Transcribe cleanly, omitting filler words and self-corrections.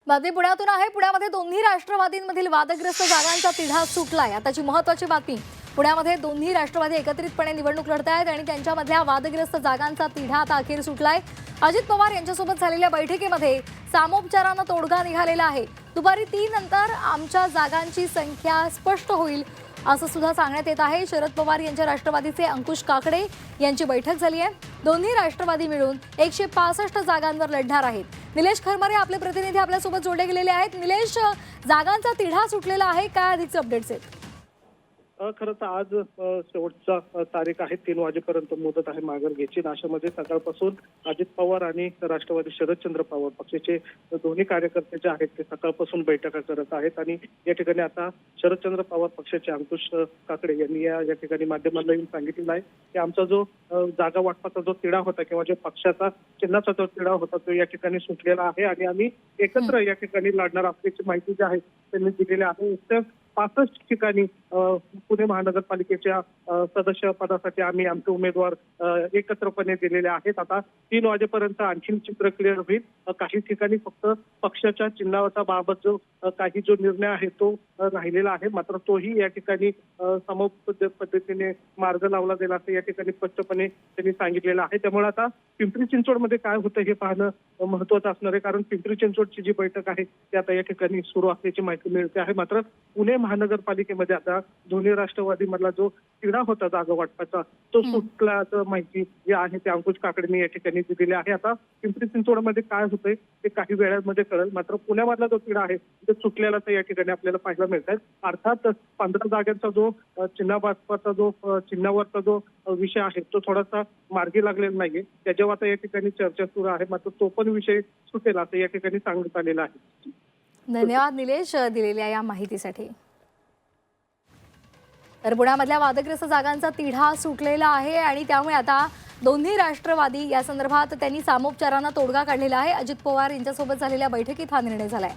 बातमी पुण्यातून आहे। पुण्यामध्ये दोन्ही राष्ट्रवादींमधील वादग्रस्त जागांचा तिढा सुटलाय। आताची महत्त्वाची बातमी, पुण्यामध्ये दोन्ही राष्ट्रवादी एकत्रितपणे निवडणूक लढतायत आणि त्यांच्यामधल्या वादग्रस्त जागांचा तिढा आता अखेर सुटलाय। अजित पवार यांच्यासोबत झालेल्या बैठकीमध्ये सामोपचारानं तोडगा निघालेला आहे। दुपारी 3 नंतर आमच्या जागांची संख्या स्पष्ट होईल असं सुद्धा सांगण्यात येत आहे। शरद पवार यांच्या राष्ट्रवादीचे अंकुश काकडे यांची बैठक झाली आहे। दोन्ही राष्ट्रवादी मिळून 165 जागांवर लढणार आहेत। निलेश खरमारे आपले प्रतिनिधी आपल्यासोबत जोडले गेलेले आहेत। निलेश, जागांचा तिढा सुटलेला आहे, काय अधिकचे अपडेट्स आहेत? खरं तर आज शेवटचा तारीख आहे, 3 वाजेपर्यंत मुदत आहे माघार घ्यायची। अशामध्ये सकाळपासून अजित पवार आणि राष्ट्रवादी शरदचंद्र पवार पक्षाचे दोन्ही कार्यकर्ते जे आहेत ते सकाळपासून बैठका करत आहेत। आणि या ठिकाणी आता शरदचंद्र पवार पक्षाचे अंकुश काकडे यांनी या ठिकाणी माध्यमांना येऊन सांगितलेलं आहे की आमचा जो जागा वाटपाचा जो तिढा होता किंवा जो पक्षाचा चिन्हाचा जो तिढा होता तो या ठिकाणी सुटलेला आहे आणि आम्ही एकत्र या ठिकाणी लढणार असल्याची माहिती जी आहे त्यांनी दिलेली आहे। 65 ठिकाणी पुणे महानगरपालिकेच्या सदस्य पदासाठी आम्ही आमचे उमेदवार एकत्रपणे दिलेले आहेत। आता 3 वाजेपर्यंत आणखी चित्र क्लिअर होईल। काही ठिकाणी फक्त पक्षाच्या चिन्हाचा बाबत जो काही जो निर्णय आहे तो राहिलेला आहे, मात्र तोही या ठिकाणी समोर पद्धतीने मार्ग लावला गेला असं या ठिकाणी स्पष्टपणे त्यांनी सांगितलेलं आहे। त्यामुळे आता पिंपरी चिंचवडमध्ये काय होतं हे पाहणं महत्त्वाचं असणार आहे, कारण पिंपरी चिंचवडची जी बैठक आहे ती आता या ठिकाणी सुरू असल्याची माहिती मिळते आहे। मात्र पुणे महानगरपालिकेमध्ये आता दोन्ही राष्ट्रवादी मधला जो तिढा होता जागा वाटपाचा तो सुटल्याचं माहिती जी आहे ते अंकुश काकडेंनी या ठिकाणी दिलेली आहे। आता पिंपरी चिंचवडमध्ये काय होतंय ते काही वेळामध्ये कळेल, मात्र पुण्यामधला जो तिढा आहे तो सुटलेला तर या ठिकाणी आपल्याला पाहायला मिळत आहे। अर्थात 15 जागांचा जो चिन्ह वाटपाचा जो चिन्हावरचा जो विषय आहे तो थोडासा मार्गी लागलेला नाहीये, त्याच्यावर आता या ठिकाणी चर्चा सुरू आहे, मात्र तो पण विषय सुटेल असं या ठिकाणी सांगण्यात आलेलं आहे। धन्यवाद निलेश दिलेल्या या माहितीसाठी। तर पुण्यामधल्या वादग्रस्त जागांचा तिढा सुटलेला आहे आणि त्यामुळे आता दोन्ही राष्ट्रवादी या संदर्भात त्यांनी सामोपचारानं तोडगा काढलेला आहे। अजित पवार यांच्यासोबत झालेल्या बैठकीत हा निर्णय झालाय।